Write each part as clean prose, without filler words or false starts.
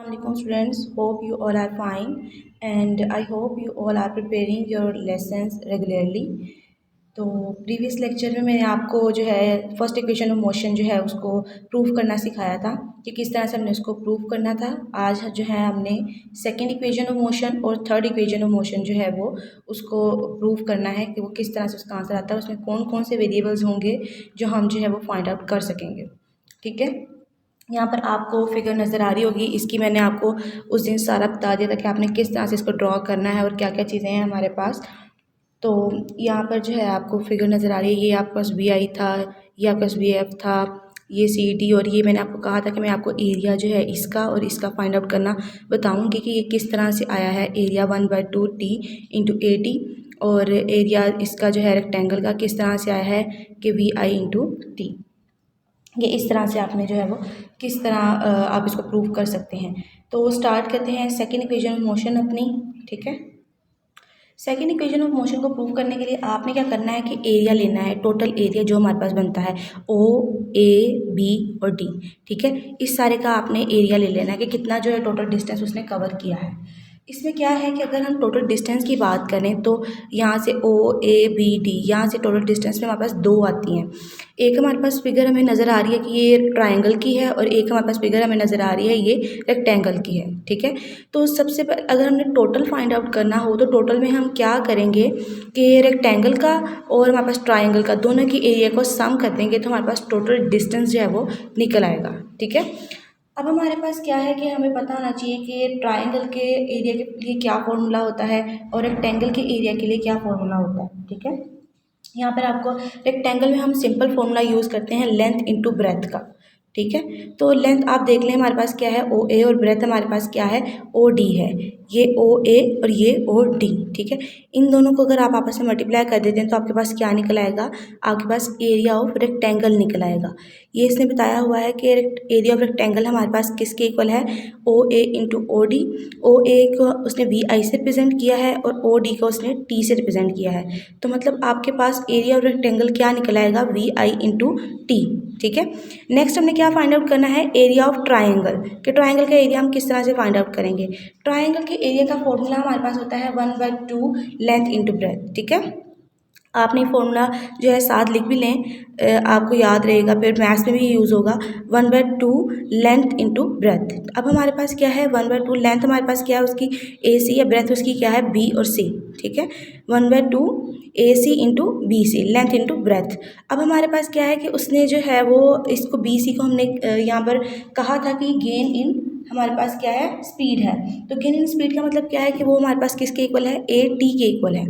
Assalamualaikum students, hope you all are fine and I hope you all are preparing your lessons regularly. तो previous lecture में मैंने आपको जो है first equation of motion जो है उसको प्रूव करना सिखाया था कि किस तरह से हमने उसको प्रूव करना था। आज जो है हमने सेकंड इक्वेशन ऑफ मोशन और थर्ड इक्वेशन ऑफ मोशन जो है वो उसको प्रूव करना है कि वो किस तरह से उसका आंसर आता है, उसमें कौन कौन से वेरिएबल्स होंगे जो हम जो है वो फाइंड आउट कर सकेंगे। ठीक है, यहाँ पर आपको फिगर नज़र आ रही होगी, इसकी मैंने आपको उस दिन सारा बता दिया था कि आपने किस तरह से इसको ड्रॉ करना है और क्या क्या चीज़ें हैं हमारे पास। तो यहाँ पर जो है आपको फिगर नज़र आ रही है, ये आपके पास वी आई था, ये आपके पास वी एफ था, ये सी डी, और ये मैंने आपको कहा था कि मैं आपको एरिया जो है इसका और इसका फाइंड आउट करना बताऊँगी कि ये किस तरह से आया है। Area 1/2 t into A T, और एरिया इसका जो है रेक्टेंगल का किस तरह से आया है कि वी आई इंटू टी। ये इस तरह से आपने जो है वो किस तरह आप इसको प्रूव कर सकते हैं। तो स्टार्ट करते हैं सेकंड इक्वेशन ऑफ मोशन अपनी। ठीक है, सेकंड इक्वेशन ऑफ मोशन को प्रूव करने के लिए आपने क्या करना है कि एरिया लेना है, टोटल एरिया जो हमारे पास बनता है ओ ए बी और डी। ठीक है, इस सारे का आपने एरिया ले लेना है कि कितना जो है टोटल डिस्टेंस उसने कवर किया है। इसमें क्या है कि अगर हम टोटल डिस्टेंस की बात करें तो यहाँ से ओ ए बी डी, यहाँ से टोटल डिस्टेंस में हमारे पास दो आती हैं। एक हमारे पास फिगर हमें नज़र आ रही है कि ये ट्रायंगल की है और एक हमारे पास फिगर हमें नज़र आ रही है ये रेक्टेंगल की है। ठीक है, तो सबसे पहले अगर हमने टोटल फाइंड आउट करना हो तो टोटल में हम क्या करेंगे कि रेक्टेंगल का और हमारे पास ट्रायंगल का दोनों की एरिया को सम कर देंगे तो हमारे पास टोटल डिस्टेंस जो है वो निकल आएगा। ठीक है, अब हमारे पास क्या है कि हमें पता होना चाहिए कि ट्रायंगल के एरिया के लिए क्या फॉर्मूला होता है और रेक्टेंगल के एरिया के लिए क्या फॉर्मूला होता है। ठीक है, यहाँ पर आपको रेक्टेंगल में हम सिंपल फॉर्मूला यूज़ करते हैं लेंथ इंटू ब्रेथ का। ठीक है, तो लेंथ आप देख लें हमारे पास क्या है ओ ए, और ब्रेथ हमारे पास क्या है ओ डी है। ये ओ ए और ये ओ डी। ठीक है, इन दोनों को अगर आप आपस में मल्टीप्लाई कर देते हैं तो आपके पास क्या निकल आएगा, आपके पास एरिया ऑफ रेक्टेंगल निकल आएगा। ये इसने बताया हुआ है कि एरिया ऑफ रेक्टेंगल हमारे पास किसके इक्वल है, ओ ए इंटू ओ डी। ओ ए को उसने वी आई से रिप्रेजेंट किया है और ओ डी को उसने टी से रिप्रेजेंट किया है। तो मतलब आपके पास एरिया ऑफ रेक्टेंगल क्या निकल आएगा, वी आई इंटू टी। ठीक है, नेक्स्ट हमने क्या फाइंड आउट करना है, एरिया ऑफ ट्रायंगल। कि ट्रायंगल का एरिया हम किस तरह से फाइंड आउट करेंगे। ट्रायंगल के एरिया का फॉर्मूला हमारे पास होता है 1/2 लेंथ इंटू ब्रेथ। ठीक है, आपने फॉर्मूला जो है साथ लिख भी लें, आपको याद रहेगा, फिर मैथ्स में भी यूज़ होगा। 1/2 लेंथ इंटू ब्रेथ। अब हमारे पास क्या है 1/2 लेंथ, हमारे पास क्या है उसकी ए सी, या ब्रेथ उसकी क्या है बी और सी। ठीक है, 1/2 A C into B C, length into breadth. अब हमारे पास क्या है कि उसने जो है वो इसको बी सी को हमने यहाँ पर कहा था कि गेन इन हमारे पास क्या है स्पीड है। तो गेन इन स्पीड का मतलब क्या है कि वो हमारे पास किसके इक्वल है, ए टी के इक्वल है।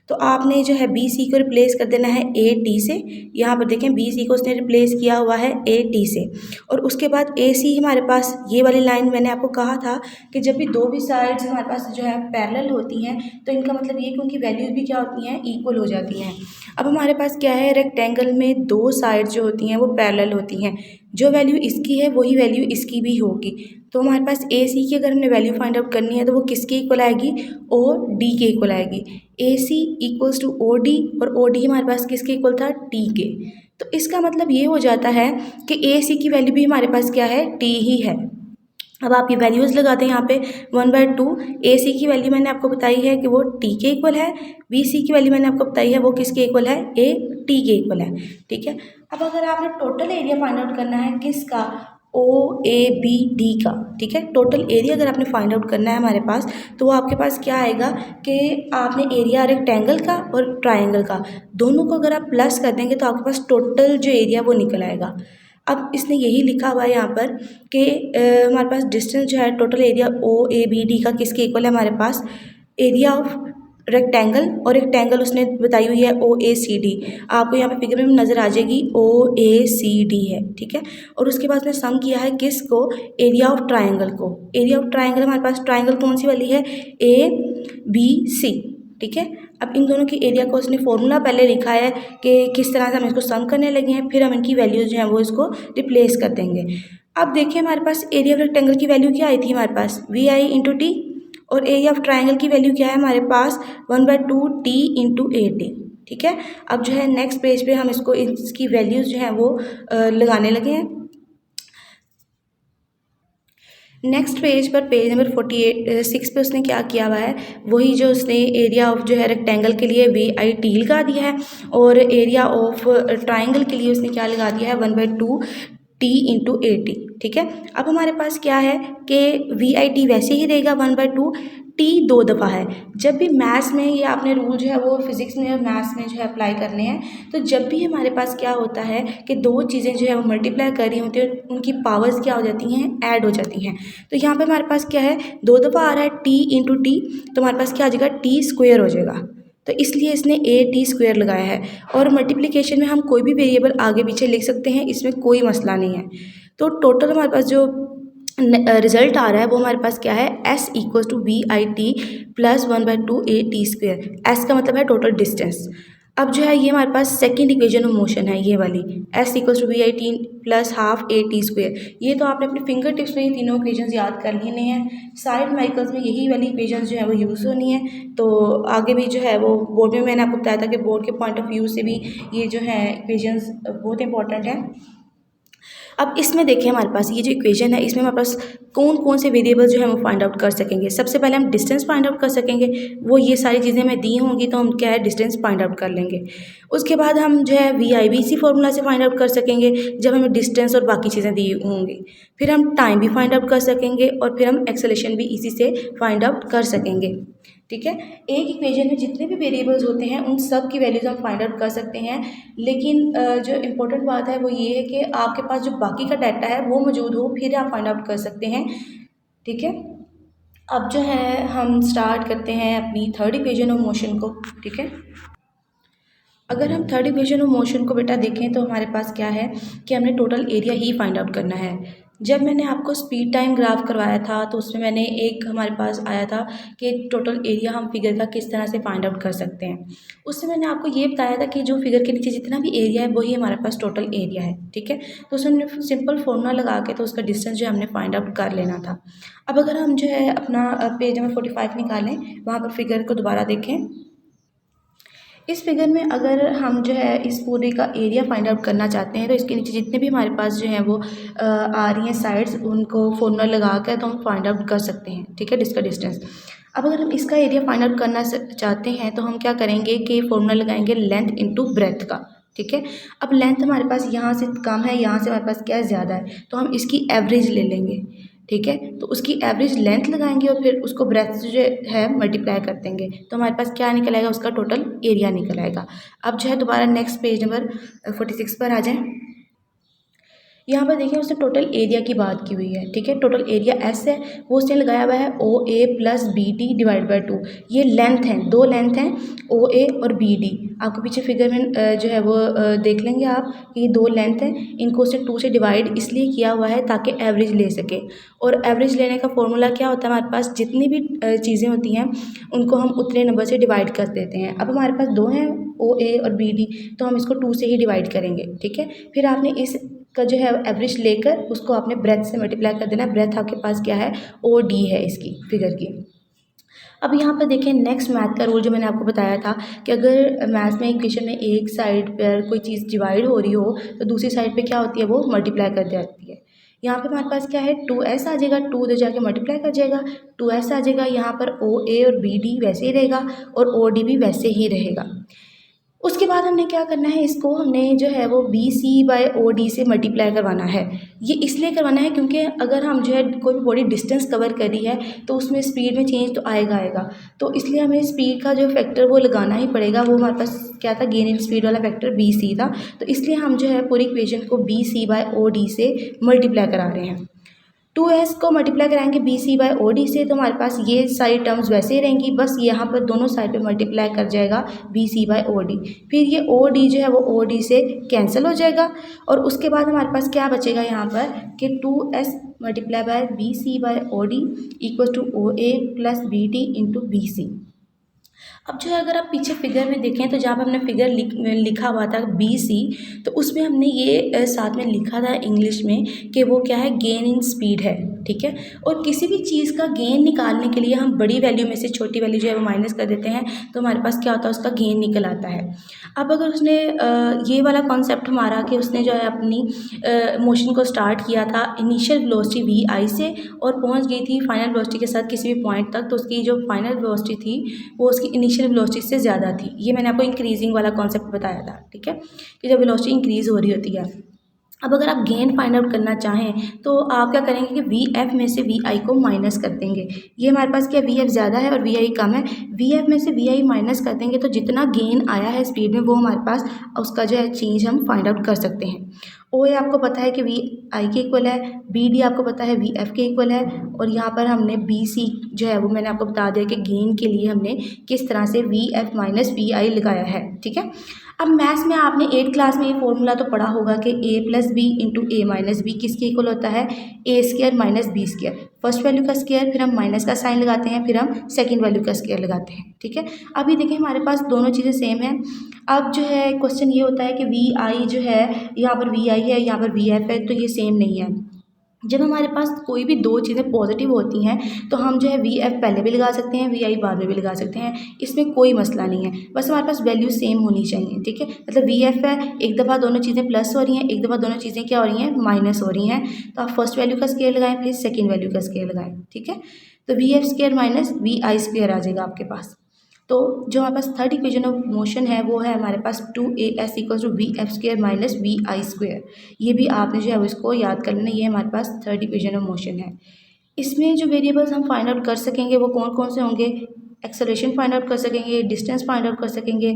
तो आपने जो है बी सी को रिप्लेस कर देना है ए टी से। यहाँ पर देखें बी सी को उसने रिप्लेस किया हुआ है ए टी से, और उसके बाद ए सी हमारे पास ये वाली लाइन, मैंने आपको कहा था कि जब भी दो भी साइड्स हमारे पास जो है पैरेलल होती हैं तो इनका मतलब ये कि उनकी वैल्यूज़ भी क्या होती हैं, इक्वल हो जाती हैं। अब हमारे पास क्या है, रेक्टेंगल में दो साइड्स जो होती हैं वो पैरेलल होती हैं, जो वैल्यू इसकी है वही वैल्यू इसकी भी होगी। तो हमारे पास ए सी की अगर हमने वैल्यू फाइंड आउट करनी है तो वो किसके इक्वल आएगी, ओ डी के इक्वल आएगी। ए सी इक्वल्स टू ओ डी, और ओ डी हमारे पास किसके इक्वल था, टी के। तो इसका मतलब ये हो जाता है कि ए सी की वैल्यू भी हमारे पास क्या है, टी ही है। अब आप ये वैल्यूज़ लगाते हैं यहाँ पे 1/2 ए सी की वैल्यू मैंने आपको बताई है कि वो टी के इक्वल है, बी सी की वैल्यू मैंने आपको बताई है वो किसके इक्वल है, ए टी के इक्वल है। ठीक है, अब अगर आपने टोटल एरिया फाइंड आउट करना है किसका, ओ ए बी डी का। ठीक है, टोटल एरिया अगर आपने फाइंड आउट करना है हमारे पास तो वो आपके पास क्या आएगा कि आपने एरिया रेक्टेंगल का और ट्रायंगल का दोनों को अगर आप प्लस कर देंगे तो आपके पास टोटल जो एरिया वो निकल आएगा। अब इसने यही लिखा हुआ है यहाँ पर कि हमारे पास डिस्टेंस जो है total area O A B D का किसके इक्वल है, हमारे पास एरिया ऑफ रेक्टेंगल, और रेक्टेंगल उसने बताई हुई है ओ ए सी डी। आपको यहाँ पे फिगर में नज़र आ जाएगी ओ ए सी डी है। ठीक है, और उसके बाद उसने सम किया है किसको, एरिया ऑफ ट्रायंगल को। एरिया ऑफ ट्रायंगल हमारे पास ट्रायंगल कौन सी वाली है, ए बी सी। ठीक है, अब इन दोनों के एरिया को उसने फॉर्मूला पहले लिखा है कि किस तरह से हम इसको सम करने लगे हैं, फिर हम इनकी वैल्यूज जो हैं वो इसको रिप्लेस कर देंगे। अब देखिए हमारे पास एरिया ऑफ रेक्टेंगल की वैल्यू क्या आई थी, हमारे पास वी आई इंटू टी, और एरिया ऑफ ट्रायंगल की वैल्यू क्या है हमारे पास 1/2 टी इंटू ए टी। ठीक है, अब जो है नेक्स्ट पेज पे हम इसको इसकी वैल्यूज़ जो हैं वो लगाने लगे हैं। नेक्स्ट पेज पर पेज नंबर 48 पे उसने क्या किया हुआ है, वही जो उसने एरिया ऑफ जो है रेक्टेंगल के लिए VIT लगा दिया है, और एरिया ऑफ ट्राइंगल के लिए उसने क्या लगा दिया है 1/2 T/80। ठीक है, अब हमारे पास क्या है कि VIT वैसे ही रहेगा 1/2, T 2 दफ़ा है। जब भी मैथ्स में ये आपने रूल जो है वो फिज़िक्स में और मैथ्स में जो है अप्लाई करने हैं, तो जब भी हमारे पास क्या होता है कि दो चीज़ें जो है वो मल्टीप्लाई कर रही होती हैं, उनकी पावर्स क्या हो जाती हैं, ऐड हो जाती हैं। तो यहाँ पे हमारे पास क्या है, 2 दफ़ा आ रहा है T/T, तो हमारे पास क्या आ जाएगा, T² हो जाएगा। तो इसलिए इसने AT² लगाया है। और मल्टीप्लिकेशन में हम कोई भी वेरिएबल आगे पीछे लिख सकते हैं, इसमें कोई मसला नहीं है। तो टोटल हमारे पास जो रिजल्ट आ रहा है वो हमारे पास क्या है, S=VIT + 1/2 AT²। S का मतलब है टोटल डिस्टेंस। अब जो है ये हमारे पास सेकंड इक्वेशन ऑफ मोशन है, ये वाली S=VIT + ½ AT²। ये तो आपने अपने फिंगर टिप्स में ये तीनों इक्वेशंस याद कर लेने हैं। सारे न्यूमेरिकल्स में यही वाली इक्वेशंस जो है वो यूज़ होनी है। तो आगे भी जो है वो बोर्ड में मैंने आपको बताया था कि बोर्ड के पॉइंट ऑफ व्यू से भी ये जो है इक्वेशंस बहुत इंपॉर्टेंट है। अब इसमें देखिए हमारे पास ये जो इक्वेशन है, इसमें हमारे पास कौन कौन से वेरिएबल जो है हम फाइंड आउट कर सकेंगे। सबसे पहले हम डिस्टेंस फाइंड आउट कर सकेंगे, वो ये सारी चीज़ें हमें दी होंगी तो हम क्या है डिस्टेंस फाइंड आउट कर लेंगे। उसके बाद हम जो है VI इसी फार्मूला से फाइंड आउट कर सकेंगे जब हमें डिस्टेंस और बाकी चीज़ें दी होंगी। फिर हम टाइम भी फाइंड आउट कर सकेंगे और फिर हम एक्सेलेरेशन भी इसी से फाइंड आउट कर सकेंगे। ठीक है, एक इक्वेशन में जितने भी वेरिएबल्स होते हैं उन सब की वैल्यूज हम फाइंड आउट कर सकते हैं, लेकिन जो इम्पोर्टेंट बात है वो ये है कि आपके पास जो बाकी का डाटा है वो मौजूद हो, फिर आप फाइंड आउट कर सकते हैं। ठीक है, अब जो है हम स्टार्ट करते हैं अपनी थर्ड इक्वेशन ऑफ मोशन को। ठीक है, अगर हम थर्ड इक्वेशन ऑफ मोशन को बेटा देखें तो हमारे पास क्या है कि हमने टोटल एरिया ही फाइंड आउट करना है। जब मैंने आपको स्पीड टाइम ग्राफ करवाया था तो उसमें मैंने एक हमारे पास आया था कि टोटल एरिया हम फिगर का किस तरह से फाइंड आउट कर सकते हैं। उससे मैंने आपको ये बताया था कि जो फिगर के नीचे जितना भी एरिया है वही हमारे पास टोटल एरिया है। ठीक है, तो उसमें सिंपल फॉर्मूला लगा के तो उसका डिस्टेंस जो हमने फाइंड आउट कर लेना था। अब अगर हम जो है अपना पेज नंबर 45 निकालें, वहाँ पर फिगर को दोबारा देखें। इस फिगर में अगर हम जो है इस पूरे का एरिया फाइंड आउट करना चाहते हैं तो इसके नीचे जितने भी हमारे पास जो है वो आ रही हैं साइड्स, उनको फॉर्मूला लगा कर तो हम फाइंड आउट कर सकते हैं। ठीक है, इसका डिस्टेंस। अब अगर हम इसका एरिया फाइंड आउट करना चाहते हैं तो हम क्या करेंगे कि फॉर्मूला लगाएंगे लेंथ इंटू ब्रेथ का। ठीक है, अब लेंथ हमारे पास यहाँ से कम है, यहाँ से हमारे पास क्या है ज़्यादा है, तो हम इसकी एवरेज ले लेंगे। ठीक है, तो उसकी एवरेज लेंथ लगाएंगे और फिर उसको ब्रेथ से जो है मल्टीप्लाई कर देंगे तो हमारे पास क्या निकल आएगा, उसका टोटल एरिया निकल आएगा। अब जो है दोबारा नेक्स्ट पेज नंबर 46 पर आ जाएं। यहाँ पर देखिए उसने टोटल एरिया की बात की हुई है। ठीक है, टोटल एरिया S है, वो उसने लगाया हुआ है OA + BD / 2। ये लेंथ हैं, दो लेंथ हैं OA और BD। आपको पीछे फिगर में जो है वो देख लेंगे आप कि ये दो लेंथ हैं, इनको उसने 2 से डिवाइड इसलिए किया हुआ है ताकि एवरेज ले सके। और एवरेज लेने का फॉर्मूला क्या होता है, हमारे पास जितनी भी चीज़ें होती हैं उनको हम उतने नंबर से डिवाइड कर देते हैं। अब हमारे पास दो हैं OA और BD, तो हम इसको 2 से ही डिवाइड करेंगे। ठीक है, फिर आपने इस का जो है एवरेज लेकर उसको आपने ब्रेथ से मल्टीप्लाई कर देना। ब्रेथ आपके पास क्या है, OD है इसकी फिगर की। अब यहाँ पर देखें नेक्स्ट मैथ का रूल जो मैंने आपको बताया था कि अगर मैथ में इक्वेशन में एक साइड पर कोई चीज़ डिवाइड हो रही हो तो दूसरी साइड पे क्या होती है, वो मल्टीप्लाई कर जाती है। यहाँ पे हमारे पास क्या है 2s आ जाएगा, 2 उधर जाके मल्टीप्लाई कर जाएगा, 2s आ जाएगा। यहाँ पर OA और BD वैसे ही रहेगा और OD भी वैसे ही रहेगा। उसके बाद हमने क्या करना है, इसको हमने जो है वो BC/OD से मल्टीप्लाई करवाना है। ये इसलिए करवाना है क्योंकि अगर हम जो है कोई भी बॉडी डिस्टेंस कवर कर रही है तो उसमें स्पीड में चेंज तो आएगा। तो इसलिए हमें स्पीड का जो फैक्टर वो लगाना ही पड़ेगा। वो हमारे पास क्या था, गेन इन स्पीड वाला फैक्टर BC था। तो इसलिए हम जो है पूरी इक्वेशन को BC/OD से मल्टीप्लाई करा रहे हैं। 2s को मल्टीप्लाई कराएंगे BC/OD से तो हमारे पास ये सारी टर्म्स वैसे ही रहेंगी, बस यहाँ पर दोनों साइड पे मल्टीप्लाई कर जाएगा BC/OD। फिर ये OD जो है वो OD से कैंसिल हो जाएगा और उसके बाद हमारे पास क्या बचेगा यहाँ पर कि 2s × BC/OD = OA + BD × BC। अब जो है अगर आप पीछे फिगर में देखें तो जहाँ पर हमने फिगर लिखा हुआ था BC, तो उसमें हमने ये साथ में लिखा था इंग्लिश में कि वो क्या है, गेन इन स्पीड है। ठीक है। और किसी भी चीज़ का गेन निकालने के लिए हम बड़ी वैल्यू में से छोटी वैल्यू जो है वो माइनस कर देते हैं, तो हमारे पास क्या होता है, उसका गेन निकल आता है। अब अगर उसने ये वाला कॉन्सेप्ट हमारा कि उसने जो है अपनी मोशन को स्टार्ट किया था इनिशियल वेलोसिटी वी आई से और पहुंच गई थी फाइनल वेलोसिटी के साथ किसी भी पॉइंट तक, तो उसकी जो फाइनल वेलोसिटी थी वो उसकी इनिशियल वेलोसिटी से ज़्यादा थी। ये मैंने आपको इंक्रीजिंग वाला कॉन्सेप्ट बताया था, ठीक है, कि जब वेलोसिटी इंक्रीज़ हो रही होती है। अब अगर आप गेन फाइंड आउट करना चाहें तो आप क्या करेंगे कि वी एफ में से वी आई को माइनस कर देंगे। ये हमारे पास क्या वी एफ ज़्यादा है और वी आई कम है, वी एफ में से वी आई माइनस कर देंगे तो जितना गेन आया है स्पीड में वो हमारे पास उसका जो है चेंज हम फाइंड आउट कर सकते हैं। ओ ए आपको पता है कि वी आई के इक्वल है, बी डी आपको पता है वी एफ के इक्वल है, और यहाँ पर हमने बी सी जो है वो मैंने आपको बता दिया कि गेन के लिए हमने किस तरह से वी एफ माइनस वी आई लगाया है, ठीक है। अब मैथ्स में आपने 8th क्लास में ये फॉर्मूला तो पढ़ा होगा कि A plus B into A minus B किसके इक्वल होता है, A square minus B square. First value का स्क्वायर, फिर हम माइनस का साइन लगाते हैं, फिर हम सेकंड वैल्यू का स्क्वायर लगाते हैं, ठीक है। अभी देखिए हमारे पास दोनों चीज़ें सेम हैं। अब जो है क्वेश्चन ये होता है कि वी आई जो है यहाँ पर वी आई है, यहाँ पर वी एफ है, तो ये सेम नहीं है। जब हमारे पास कोई भी दो चीज़ें पॉजिटिव होती हैं तो हम जो है वी एफ पहले भी लगा सकते हैं, वी आई बाद में भी लगा सकते हैं, इसमें कोई मसला नहीं है, बस हमारे पास वैल्यू सेम होनी चाहिए, ठीक है। मतलब वी एफ है, एक दफ़ा दोनों चीज़ें प्लस हो रही हैं, एक दफ़ा दोनों चीज़ें क्या हो रही हैं, माइनस हो रही हैं, तो आप फर्स्ट वैल्यू का स्क्वायर लगाएं, फिर सेकेंड वैल्यू का स्क्वायर लगाएं, ठीक है। तो V F square minus V I square आ जाएगा आपके पास। तो जो हमारे पास थर्ड इक्वेशन ऑफ मोशन है वो है हमारे पास 2as equal to V F square minus V I square. ये भी आपने जो है वो इसको याद कर लेना, ये हमारे पास थर्ड इक्वेशन ऑफ मोशन है। इसमें जो वेरिएबल्स हम फाइंड आउट कर सकेंगे वो कौन कौन से होंगे, एक्सेलरेशन फाइंड आउट कर सकेंगे, डिस्टेंस फाइंड आउट कर सकेंगे,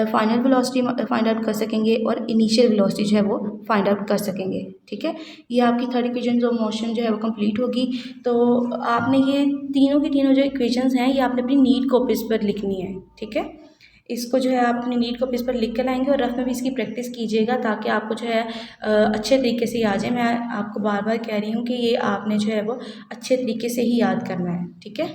फाइनल वेलोसिटी फाइंड आउट कर सकेंगे, और इनिशियल वेलोसिटी जो है वो फाइंड आउट कर सकेंगे, ठीक है। ये आपकी थर्ड इक्वेशन ऑफ मोशन जो है वो कंप्लीट होगी। तो आपने ये तीनों की तीनों जो इक्वेशंस हैं ये आपने अपनी नीट कॉपीज पर लिखनी है, ठीक है। इसको जो है आप अपनी नीट कॉपीज पर लिख कर लाएंगे और रफ में भी इसकी प्रैक्टिस कीजिएगा ताकि आपको जो है अच्छे तरीके से याद जाए। मैं आपको बार बार कह रही हूँ कि ये आपने जो है वो अच्छे तरीके से ही याद करना है, ठीक है।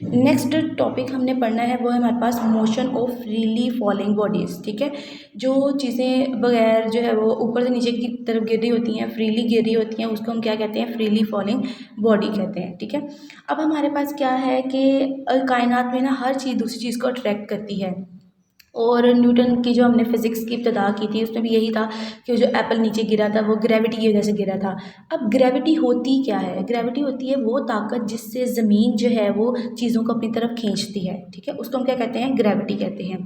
नेक्स्ट टॉपिक हमने पढ़ना है वो है हमारे पास motion of freely falling bodies, ठीक है। जो चीज़ें बगैर जो है वो ऊपर से नीचे की तरफ गिर रही होती हैं, फ्रीली गिर रही होती हैं, उसको हम क्या कहते हैं, फ्रीली फॉलिंग बॉडी कहते हैं, ठीक है। अब हमारे पास क्या है कि कायनात में ना हर चीज़ दूसरी चीज़ को अट्रैक्ट करती है, और न्यूटन की जो हमने फिज़िक्स की इब्तिदा की थी उसमें भी यही था कि जो एप्पल नीचे गिरा था वो ग्रेविटी की वजह से गिरा था। अब ग्रेविटी होती क्या है, ग्रेविटी होती है वो ताकत जिससे ज़मीन जो है वो चीज़ों को अपनी तरफ खींचती है, ठीक है, उसको हम क्या कहते हैं, ग्रेविटी कहते हैं।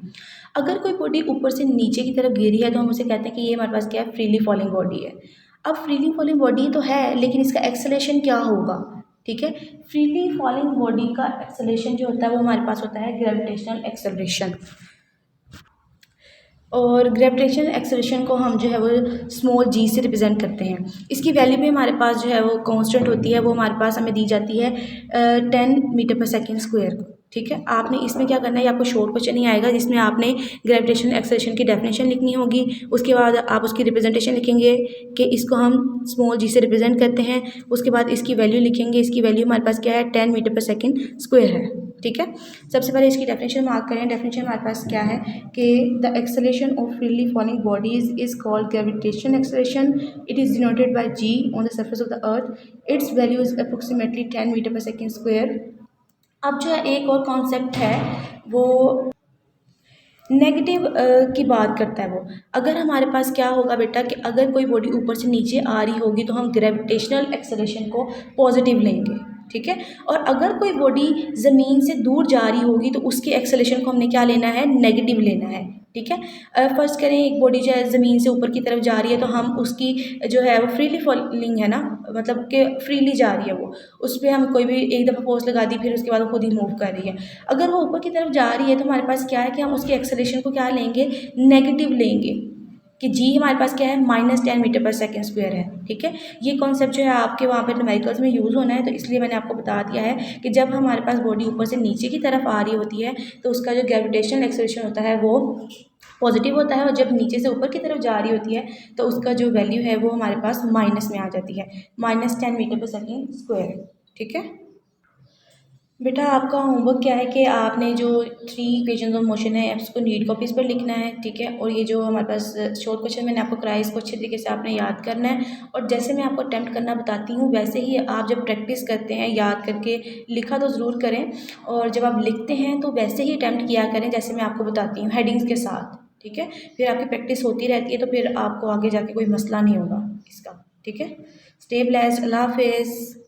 अगर कोई बॉडी ऊपर से नीचे की तरफ गिरी है तो हम उसे कहते हैं कि ये हमारे पास क्या है, फ्रीली फॉलिंग बॉडी है। अब फ्रीली फॉलिंग बॉडी तो है लेकिन इसका एक्सेलरेशन क्या होगा, ठीक है। फ्रीली फॉलिंग बॉडी का एक्सेलरेशन जो होता है वो हमारे पास होता है ग्रेविटेशनल एक्सेलरेशन, और ग्रेविटेशन एक्सेलरेशन को हम जो है वो स्मॉल जी से रिप्रेजेंट करते हैं। इसकी वैल्यू भी हमारे पास जो है वो कांस्टेंट होती है, वो हमारे पास हमें दी जाती है 10 मीटर पर सेकेंड स्क्वायर, ठीक है। आपने इसमें क्या करना है, आपको शॉर्ट क्वेश्चन नहीं आएगा जिसमें आपने ग्रेविटेशन एक्सेलरेशन की डेफिनेशन लिखनी होगी, उसके बाद आप उसकी रिप्रेजेंटेशन लिखेंगे कि इसको हम स्मॉल जी से रिप्रेजेंट करते हैं, उसके बाद इसकी वैल्यू लिखेंगे, इसकी वैल्यू हमारे पास क्या है, 10 मीटर पर सेकेंड स्क्वायर है, ठीक है। सबसे पहले इसकी डेफिनेशन मार्क करें। डेफिनेशन हमारे पास क्या है कि the acceleration of freely falling bodies is called gravitation acceleration, it is denoted by G on the surface of the earth, it's value is approximately 10 metre पर सेकेंड स्क्वायर। अब जो है एक और कॉन्सेप्ट है वो नेगेटिव की बात करता है। वो अगर हमारे पास क्या होगा बेटा कि अगर कोई बॉडी ऊपर से नीचे आ रही होगी तो हम ग्रेविटेशनल एक्सेलरेशन को पॉजिटिव लेंगे, ठीक है। और अगर कोई बॉडी ज़मीन से दूर जा रही होगी तो उसके एक्सेलरेशन को हमने क्या लेना है, नेगेटिव लेना है, ठीक है। फर्स्ट करें एक बॉडी जो है ज़मीन से ऊपर की तरफ जा रही है तो हम उसकी जो है वो फ्रीली फॉलिंग है ना, मतलब कि फ्रीली जा रही है वो, उस पर हम कोई भी एक दफ़ा फोर्स लगा दी फिर उसके बाद वो खुद ही मूव कर रही है। अगर वो ऊपर की तरफ जा रही है तो हमारे पास क्या है कि हम उसके एक्सेलरेशन को क्या लेंगे, नेगेटिव लेंगे, कि जी हमारे पास क्या है, -10 मीटर पर सेकेंड स्क्वायर है, ठीक है। ये कॉन्सेप्ट जो है आपके वहाँ पर न्यूमेरिकल्स में यूज़ होना है, तो इसलिए मैंने आपको बता दिया है कि जब हमारे पास बॉडी ऊपर से नीचे की तरफ आ रही होती है तो उसका जो ग्रेविटेशनल एक्सेलरेशन होता है वो पॉजिटिव होता है, और जब नीचे से ऊपर की तरफ जा रही होती है तो उसका जो वैल्यू है वो हमारे पास माइनस में आ जाती है, -10 मीटर पर सेकेंड स्क्वायर, ठीक है। बेटा आपका होमवर्क क्या है कि आपने जो 3 इक्वेशंस ऑफ मोशन है इसको नीड कॉपीज़ पर लिखना है, ठीक है। और ये जो हमारे पास शॉर्ट क्वेश्चन मैंने आपको कराया इसको अच्छे तरीके से आपने याद करना है। और जैसे मैं आपको अटेम्प्ट करना बताती हूँ वैसे ही आप जब प्रैक्टिस करते हैं याद करके लिखा तो ज़रूर करें, और जब आप लिखते हैं तो वैसे ही अटेम्प्ट किया करें जैसे मैं आपको बताती हूँ हेडिंग्स के साथ, ठीक है। फिर आपकी प्रैक्टिस होती रहती है तो फिर आपको आगे जाके कोई मसला नहीं होगा इसका, ठीक है। स्टे ब्लेस्ड, अल्लाह हाफिज़।